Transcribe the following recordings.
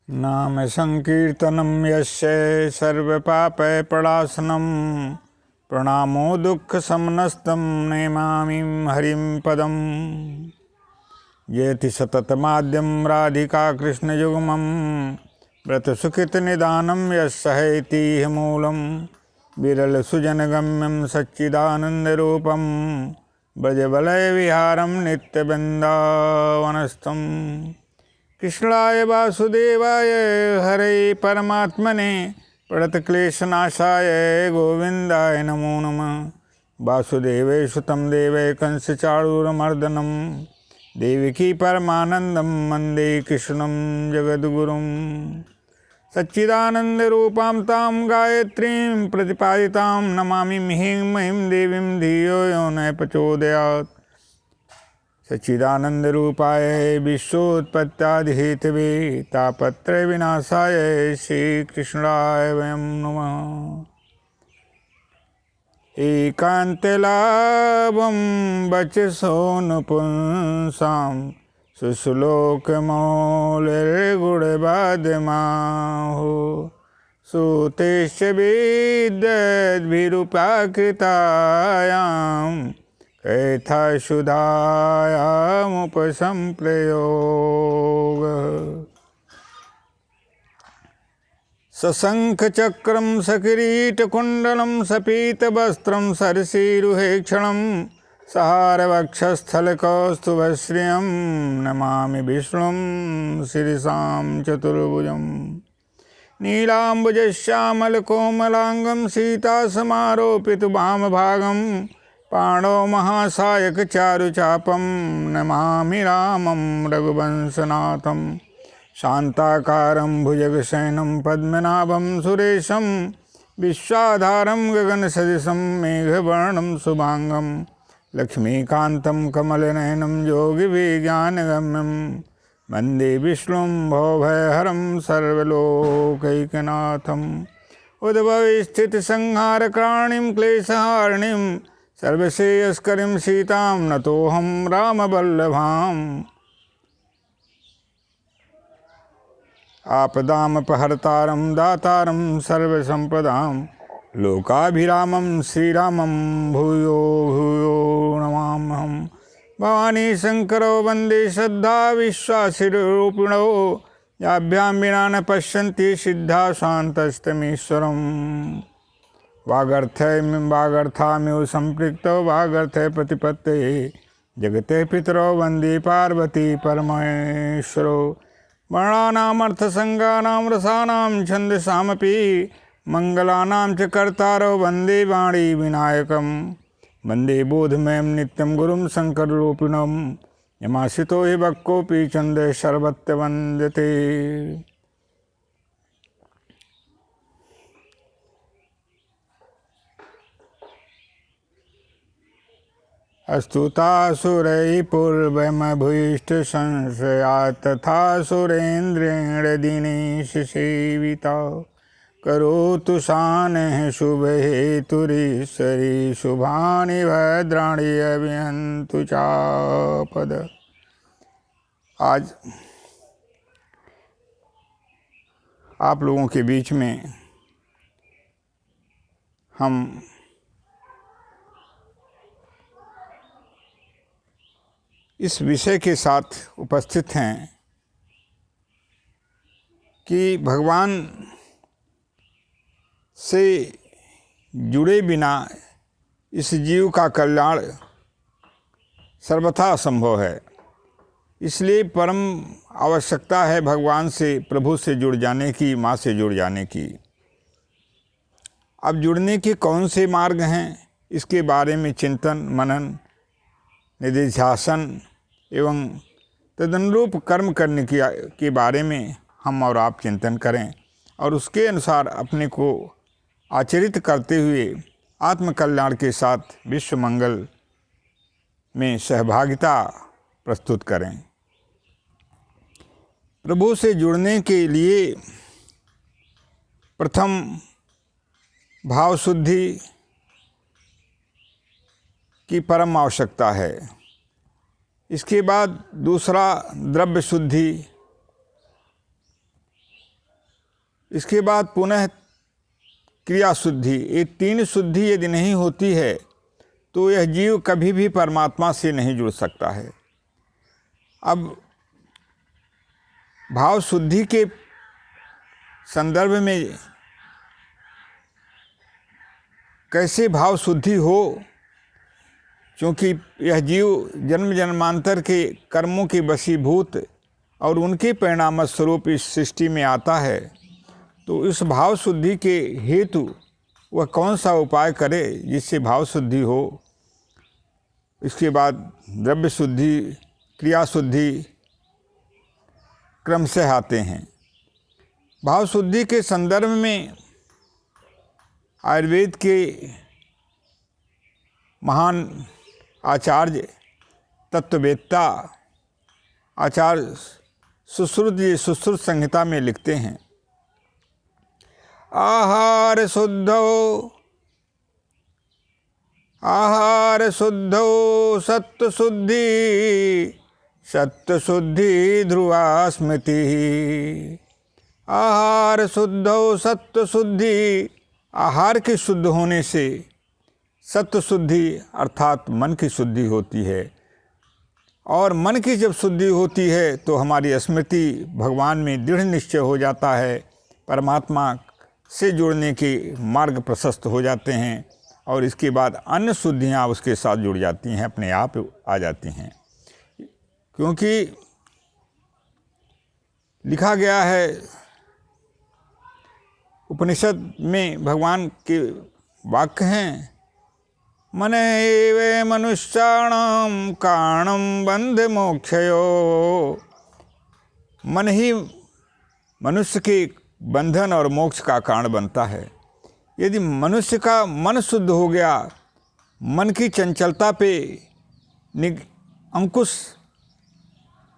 नाम संकीर्तनं यस्य सर्वपापप्रणाशनं प्रणामो दुःखशमनस्तं नमामि हरिं पदं। येति सततमाद्यं राधिका कृष्णयुग्मं व्रतसुखितनिदानं यस्सहेतिह मूलं विरलसुजनगम्यं सच्चिदानन्दरूपं ब्रजवलयविहारं नित्यवृन्दावनस्थं। कृष्णाय वासुदेवाय हरे परमात्मने प्रणतक्लेशनाशाय गोविन्दाय नमो नमः। वासुदेवे सुतं देवे कंसचाणूरमर्दनं देवकी परमानन्दं वन्दे कृष्णं जगद्गुरुं। सच्चिदानन्दरूपां तां गायत्रीं प्रतिपादितां नमामि महिं देवीं धियो यो न प्रचोदयात्। सच्चिदानन्दरूपाय विश्वोत्पत्त्यादिहेतवे तापत्रयविनाशाय श्रीकृष्णाय वयं नमः। एकान्तलाभं वचसो नपुंसां सुश्लोकमौलिर्गुणवादमाहो सूतेश्च विद्यद्भिरुपाकृतायां यथा शुद्धायामुपसंप्रयोग। सशङ्खचक्रं सकिरीटकुण्डलं सपीतवस्त्रं सरसीरुहेक्षणं सहारवक्षस्थलकौस्तुभश्रियं नमामि विष्णुं शिरसां चतुर्भुजं। नीलाम्बुजश्यामलकोमलाङ्गं सीतासमारोपितवामभागं पाणौ महासायकचारुचापं नमामि रामं रघुवंशनाथं। शान्ताकारं भुजगशयनं पद्मनाभं सुरेशं विश्वाधारं गगनसदृशं मेघवर्णं शुभांगं लक्ष्मीकान्तं कमलनयनं योगिविज्ञानगम्यं वन्दे विष्णुं भवभयहरं सर्वलोकैकनाथम्। उद्भवस्थितिसंहारकारणीं क्लेशहारिणीं सर्वश्रेयस्करीं सीतां नतोऽहं रामवल्लभाम्। आपदामपहर्तारं दातारं सर्वसम्पदां लोकाभिरामं श्रीरामं भूयो भूयो नमाम्यहम्। भवानी शङ्करो वन्दे श्रद्धा विश्वासिरूपिणो याभ्यां विना न पश्यन्ति सिद्धा शान्तस्तमीश्वरम्। वागर्थामिव सम्पृक्तो वागर्थे प्रतिपत्तये जगते पितरो वन्दे पार्वती परमेश्वरो। वर्णानामर्थसङ्गानां रसानां छन्दसामपि मङ्गलानां च कर्तारो वन्दे वाणी विनायकं। वन्दे बोधमयं नित्यं गुरुं शङ्कररूपिणं यमाश्रितो हि भक्कोऽपि चन्द्रे सर्वत्र वन्द्यते। अस्तुतासुरैः पूर्वमभीष्टसंशया तथा सुरेन्द्रेण दिनेश सेविता। करोतु शानः शुभहेतुरीश्वरी शुभानि भद्राणि अभियन्तु चापद। आज आप लोगों के बीच में हम इस विषय के साथ उपस्थित हैं कि भगवान से जुड़े बिना इस जीव का कल्याण सर्वथा असंभव है। इसलिए परम आवश्यकता है भगवान से, प्रभु से जुड़ जाने की, माँ से जुड़ जाने की। अब जुड़ने के कौन से मार्ग हैं, इसके बारे में चिंतन मनन निधिध्यासन एवं तदनुरूप कर्म करने के बारे में हम और आप चिंतन करें और उसके अनुसार अपने को आचरित करते हुए आत्मकल्याण के साथ विश्व मंगल में सहभागिता प्रस्तुत करें। प्रभु से जुड़ने के लिए प्रथम भाव शुद्धि की परम आवश्यकता है। इसके बाद दूसरा द्रव्य शुद्धि इसके बाद पुनः क्रिया शुद्धि। ये 3 शुद्धि यदि नहीं होती है तो यह जीव कभी भी परमात्मा से नहीं जुड़ सकता है। अब भाव शुद्धि के संदर्भ में कैसे भाव शुद्धि हो, क्योंकि यह जीव जन्म जन्मांतर के कर्मों के वशीभूत और उनके परिणाम स्वरूप इस सृष्टि में आता है, तो इस भाव शुद्धि के हेतु वह कौन सा उपाय करे जिससे भाव शुद्धि हो। इसके बाद द्रव्य शुद्धि, क्रिया शुद्धि क्रमशः आते हैं। भाव शुद्धि के संदर्भ में आयुर्वेद के महान आचार्य तत्ववेत्ता आचार्य सुश्रुत जी सुश्रुत संहिता में लिखते हैं, आहार शुद्धौ सत्व शुद्धि ध्रुवा स्मृति। आहार शुद्धौ सत्व शुद्धि, आहार के शुद्ध होने से सत्व शुद्धि अर्थात मन की शुद्धि होती है, और मन की जब शुद्धि होती है तो हमारी स्मृति भगवान में दृढ़ निश्चय हो जाता है, परमात्मा से जुड़ने के मार्ग प्रशस्त हो जाते हैं, और इसके बाद अन्य शुद्धियाँ उसके साथ जुड़ जाती हैं, अपने आप आ जाती हैं। क्योंकि लिखा गया है उपनिषद में, भगवान के वाक्य हैं, मन एव मनुष्याणाम कारणम बंध मोक्षयो। मन ही मनुष्य के बंधन और मोक्ष का कारण बनता है। यदि मनुष्य का मन शुद्ध हो गया, मन की चंचलता पे अंकुश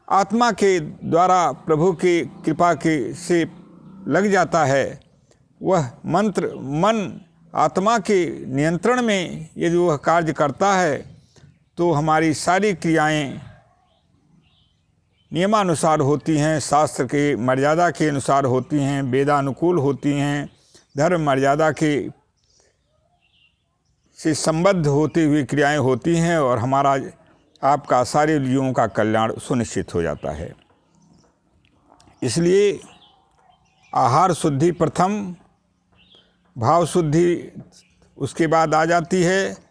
आत्मा के द्वारा प्रभु की कृपा के से लग जाता है, वह मन आत्मा के नियंत्रण में यदि वह कार्य करता है तो हमारी सारी क्रियाएं नियमानुसार होती हैं, शास्त्र के मर्यादा के अनुसार होती हैं, वेदानुकूल होती हैं, धर्म मर्यादा के से संबद्ध होती हुई क्रियाएं होती हैं, और हमारा आपका सारे जीवों का कल्याण सुनिश्चित हो जाता है। इसलिए आहार शुद्धि प्रथम, भाव शुद्धि उसके बाद आ जाती है।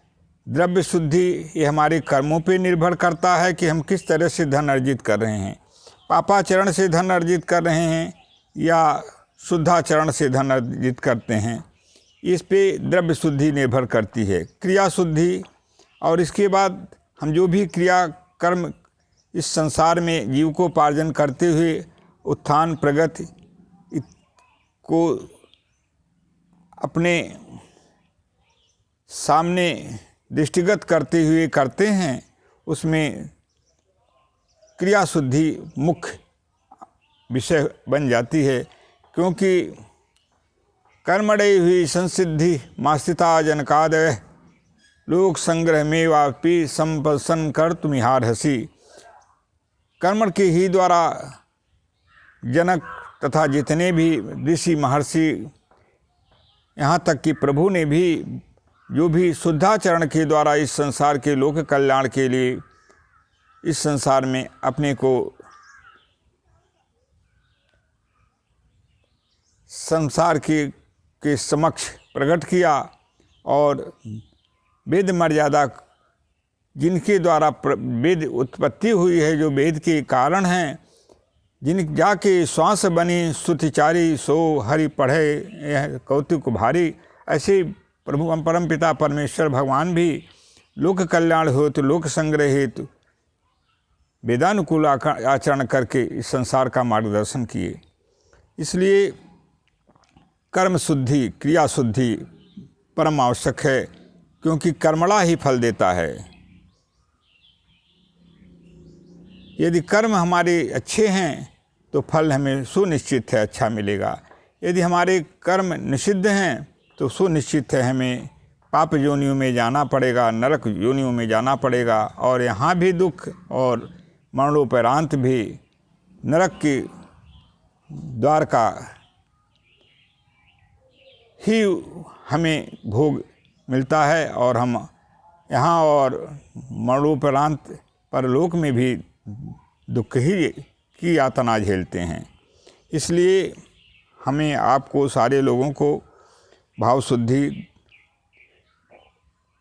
द्रव्य शुद्धि ये हमारे कर्मों पे निर्भर करता है कि हम किस तरह से धन अर्जित कर रहे हैं, पापाचरण से धन अर्जित कर रहे हैं या शुद्धाचरण से धन अर्जित करते हैं, इस पे द्रव्य शुद्धि निर्भर करती है। क्रिया शुद्धि, और इसके बाद हम जो भी क्रिया कर्म इस संसार में जीविकोपार्जन करते हुए उत्थान प्रगति को अपने सामने दृष्टिगत करते हुए करते हैं, उसमें क्रिया शुद्धि मुख्य विषय बन जाती है। क्योंकि कर्मणि हुई संसिद्धि मास्तिता जनकादय लोक संग्रह में वापी संपन्न कर तुमिहारहसी। कर्म के ही द्वारा जनक तथा जितने भी ऋषि महर्षि, यहाँ तक कि प्रभु ने भी जो भी शुद्धाचरण के द्वारा इस संसार के लोक कल्याण के लिए इस संसार में अपने को संसार के समक्ष प्रकट किया, और वेद मर्यादा जिनके द्वारा वेद उत्पत्ति हुई है, जो वेद के कारण हैं, जिन जाके श्वास बनी स्तुतिचारी सो हरि पढ़े यह कौतुक भारी, ऐसे प्रभु परम पिता परमेश्वर भगवान भी लोक कल्याण हेतु लोक संग्रह हेतु वेदानुकूल आचरण करके इस संसार का मार्गदर्शन किए। इसलिए कर्म शुद्धि क्रिया शुद्धि परम आवश्यक है, क्योंकि कर्मणा ही फल देता है। यदि कर्म हमारे अच्छे हैं तो फल हमें सुनिश्चित है अच्छा मिलेगा। यदि हमारे कर्म निषिद्ध हैं तो सुनिश्चित है हमें पाप योनियों में जाना पड़ेगा, नरक योनियों में जाना पड़ेगा, और यहाँ भी दुख और मरणोपरांत भी नरक के द्वार का ही हमें भोग मिलता है और हम यहाँ और मरणोपरांत परलोक में भी दुख ही की यातना झेलते हैं। इसलिए हमें आपको सारे लोगों को भाव शुद्धि,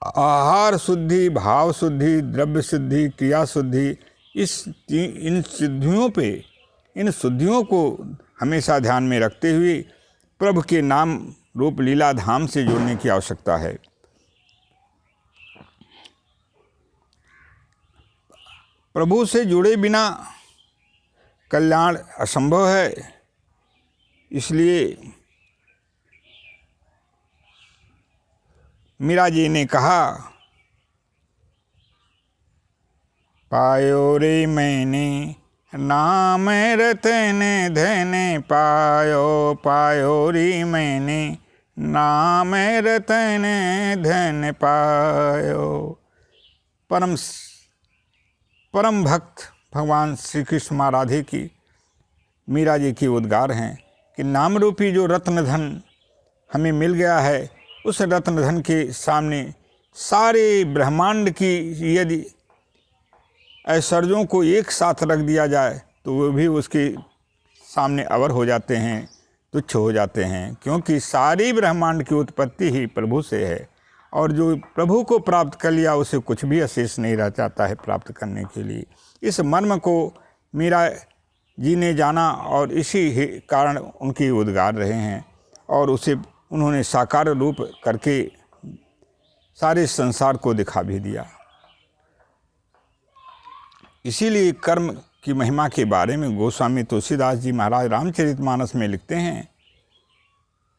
आहार शुद्धि, भाव शुद्धि, द्रव्य शुद्धि, क्रिया शुद्धि, इन शुद्धियों को हमेशा ध्यान में रखते हुए प्रभु के नाम रूप लीला धाम से जुड़ने की आवश्यकता है। प्रभु से जुड़े बिना कल्याण असंभव है। इसलिए मीरा जी ने कहा, पायो रे मैंने नाम रतन धन पायो, पायो रे मैंने नाम रतन धन पायो। परम भक्त भगवान श्री कृष्ण माँ राधे की मीरा जी की उद्गार हैं कि नाम रूपी जो रत्न धन हमें मिल गया है, उस रत्न धन के सामने सारे ब्रह्मांड की यदि ऐश्वर्यों को एक साथ रख दिया जाए तो वो भी उसके सामने अवर हो जाते हैं, तुच्छ हो जाते हैं, क्योंकि सारी ब्रह्मांड की उत्पत्ति ही प्रभु से है और जो प्रभु को प्राप्त कर लिया उसे कुछ भी अशेष नहीं रह जाता है प्राप्त करने के लिए। इस मर्म को मीरा जी ने जाना और इसी कारण उनकी उद्गार रहे हैं और उसे उन्होंने साकार रूप करके सारे संसार को दिखा भी दिया। इसीलिए कर्म की महिमा के बारे में गोस्वामी तुलसीदास जी महाराज रामचरितमानस में लिखते हैं,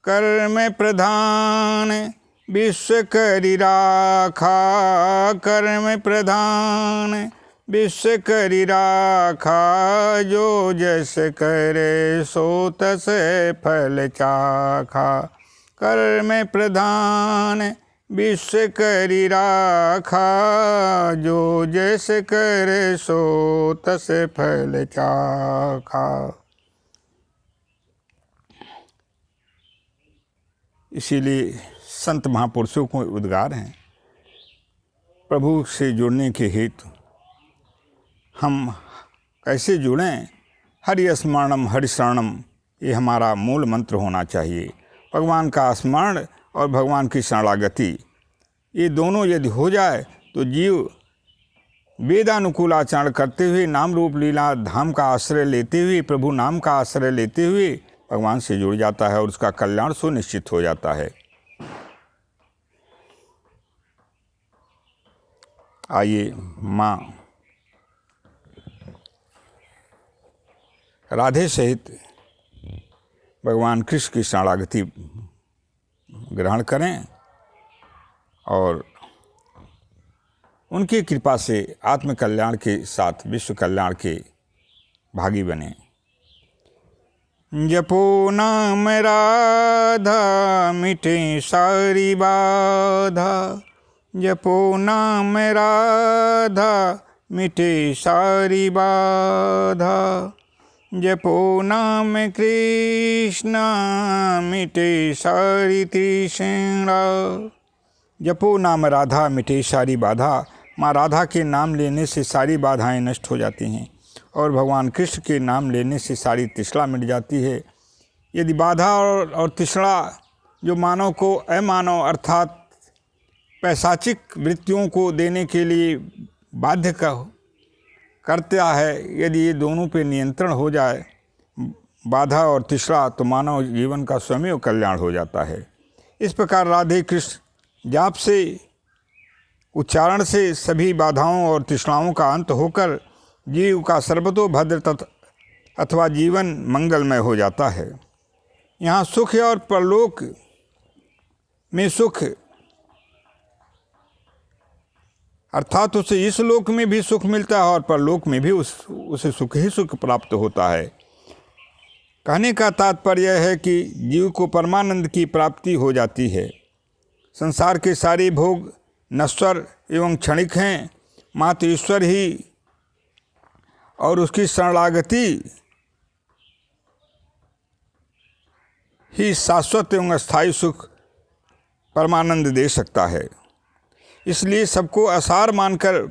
कर्म प्रधान विश्व करि राखा, कर्म प्रधान विश्व करि राखा, जो जस करे सो तस फल चाखा। कर्म प्रधान विश्व करि राखा, जो जस करे सो तस फल चाखा। इसीलिए संत महापुरुषों को उद्गार हैं, प्रभु से जुड़ने के हेतु हम कैसे जुड़ें? हरि स्मरणम हरि शरणम, ये हमारा मूल मंत्र होना चाहिए। भगवान का स्मरण और भगवान की शरणागति, ये दोनों यदि हो जाए तो जीव वेदानुकूल आचरण करते हुए, नाम रूप लीला धाम का आश्रय लेते हुए, प्रभु नाम का आश्रय लेते हुए भगवान से जुड़ जाता है और उसका कल्याण सुनिश्चित हो जाता है। आइए माँ राधे सहित भगवान कृष्ण की शरणागति ग्रहण करें और उनकी कृपा से आत्म कल्याण के साथ विश्व कल्याण के भागी बने। जपो नाम राधा मिटे सारी बाधा, जपो नाम राधा मिटे सारी बाधा, जपो नाम कृष्ण मिटे सारी तृष्णा। जपो नाम राधा मिटे सारी बाधा, माँ राधा के नाम लेने से सारी बाधाएं नष्ट हो जाती हैं और भगवान कृष्ण के नाम लेने से सारी तृष्णा मिट जाती है। यदि बाधा और तृष्णा जो मानव को अमानव अर्थात पैशाचिक वृत्तियों को देने के लिए बाध्य करता है, यदि ये दोनों पे नियंत्रण हो जाए, बाधा और तृष्णा, तो मानव जीवन का स्वयं कल्याण हो जाता है। इस प्रकार राधे कृष्ण जाप से, उच्चारण से सभी बाधाओं और तृष्णाओं का अंत होकर जीव का सर्वतो भद्र अथवा जीवन मंगलमय हो जाता है। यहाँ सुख और परलोक में सुख अर्थात उसे इस लोक में भी सुख मिलता है और परलोक में भी उसे सुख ही सुख प्राप्त होता है। कहने का तात्पर्य है कि जीव को परमानंद की प्राप्ति हो जाती है। संसार के सारे भोग नश्वर एवं क्षणिक हैं, मात्र ईश्वर ही और उसकी शरणागति ही शाश्वत एवं अस्थायी सुख परमानंद दे सकता है। इसलिए सबको आसार मानकर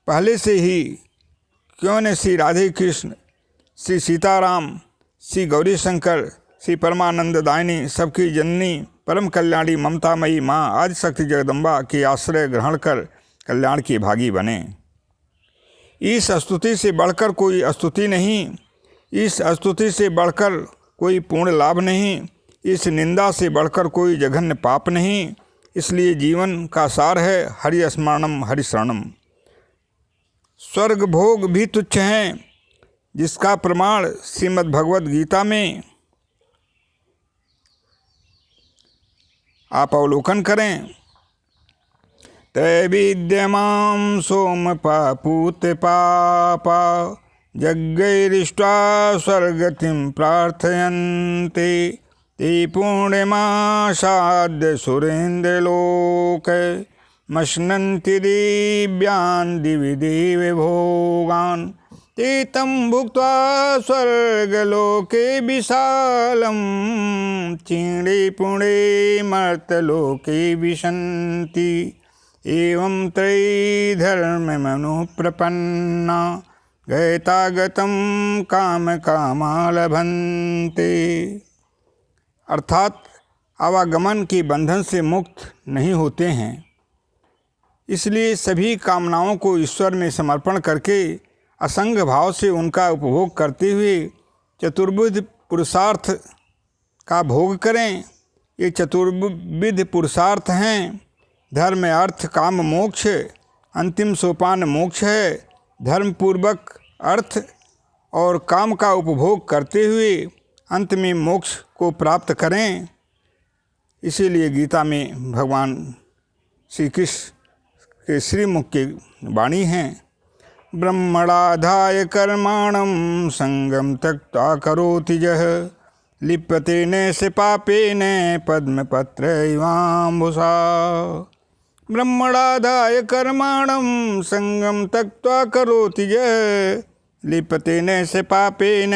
पहले से ही क्यों न श्री राधे कृष्ण, श्री सीताराम, श्री गौरी शंकर, श्री परमानंद दायिनी, सबकी जननी, परम कल्याणी, ममतामयी माँ आदिशक्ति जगदम्बा के आश्रय ग्रहण कर कल्याण के भागी बने। इस स्तुति से बढ़कर कोई स्तुति नहीं, इस स्तुति से बढ़कर कोई पूर्ण लाभ नहीं, इस निंदा से बढ़कर कोई जघन्य पाप नहीं। इसलिए जीवन का सार है हरि स्मरणम हरि शरणम। स्वर्ग भोग भी तुच्छ हैं, जिसका प्रमाण श्रीमद् भगवद गीता में आप अवलोकन करें। त्रैविद्यमां सोम पापूत पापा यज्ञैरिष्ट्वा स्वर्गतिं प्रार्थयन्ते ते पूर्णिमासाद्य सुरेन्द्रलोक मश्नन्ति दिव्यान् दिवि दिव्य भोगान् ते तं भुक्त्वा स्वर्गलोके विशालं क्षीणे पुणे मर्त्यलोके विशन्ति। एवं त्रैधर्ममनुप्रपन्ना गतागतं काम कामा लभन्ते। अर्थात आवागमन के बंधन से मुक्त नहीं होते हैं। इसलिए सभी कामनाओं को ईश्वर में समर्पण करके असंग भाव से उनका उपभोग करते हुए चतुर्विध पुरुषार्थ का भोग करें। ये चतुर्विध पुरुषार्थ हैं धर्म, अर्थ, काम, मोक्ष। अंतिम सोपान मोक्ष है। धर्मपूर्वक अर्थ और काम का उपभोग करते हुए अंत में मोक्ष को प्राप्त करें। इसीलिए गीता में भगवान श्री कृष्ण के श्रीमुख की वाणी हैं, ब्रह्मणाधाय कर्माणं संगम त्यक्त्वा करोति यः लिप्यते न स पापेन पद्मपत्र इवाम्बुसा। ब्रह्मणाधाय कर्माणं संगम त्यक्त्वा करोति यः लिप्यते न स पापेन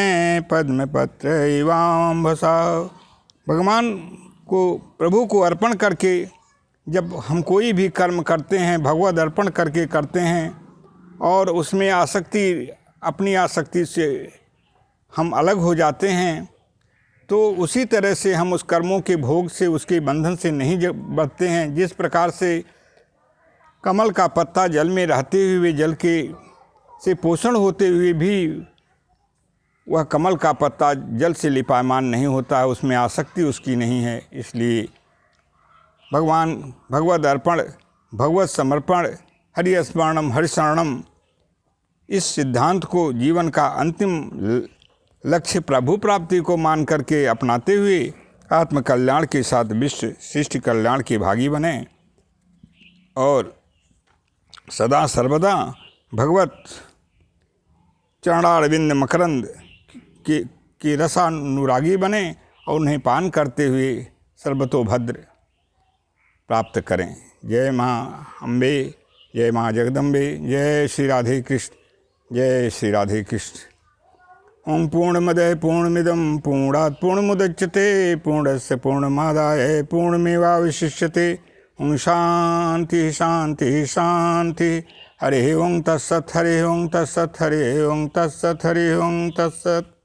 पद्मपत्र इवाम्बुसा। भगवान को, प्रभु को अर्पण करके जब हम कोई भी कर्म करते हैं, भगवद अर्पण करके करते हैं और उसमें आसक्ति, अपनी आसक्ति से हम अलग हो जाते हैं, तो उसी तरह से हम उस कर्मों के भोग से, उसके बंधन से नहीं बचते हैं। जिस प्रकार से कमल का पत्ता जल में रहते हुए जल के से पोषण होते हुए भी वह कमल का पत्ता जल से लिपायमान नहीं होता है, उसमें आसक्ति उसकी नहीं है। इसलिए भगवान भगवद अर्पण, भगवत समर्पण, हरि स्मरणम हरि शरणम, इस सिद्धांत को जीवन का अंतिम लक्ष्य प्रभु प्राप्ति को मान करके अपनाते हुए आत्म कल्याण के साथ विश्व सृष्टि कल्याण के भागी बने और सदा सर्वदा भगवत चरणारविंद मकरंद के रसानुरागी बने और उन्हें पान करते हुए सर्वतोभद्र प्राप्त करें। जय माँ अम्बे, जय माँ जगदम्बे, जय श्री राधे कृष्ण, जय श्री राधे कृष्ण। ओम पूर्णमदः पूर्णमिदं पूर्णात् पूर्णमुदच्यते पूर्णस्य पूर्णमादाय पूर्णमेवावशिष्यते। ओम शांति शांति शांति। हरि ओम तत्सत्, हरि ओम तत्सत्, हरि ओम तत्सत्, हरि ओम तत्सत्।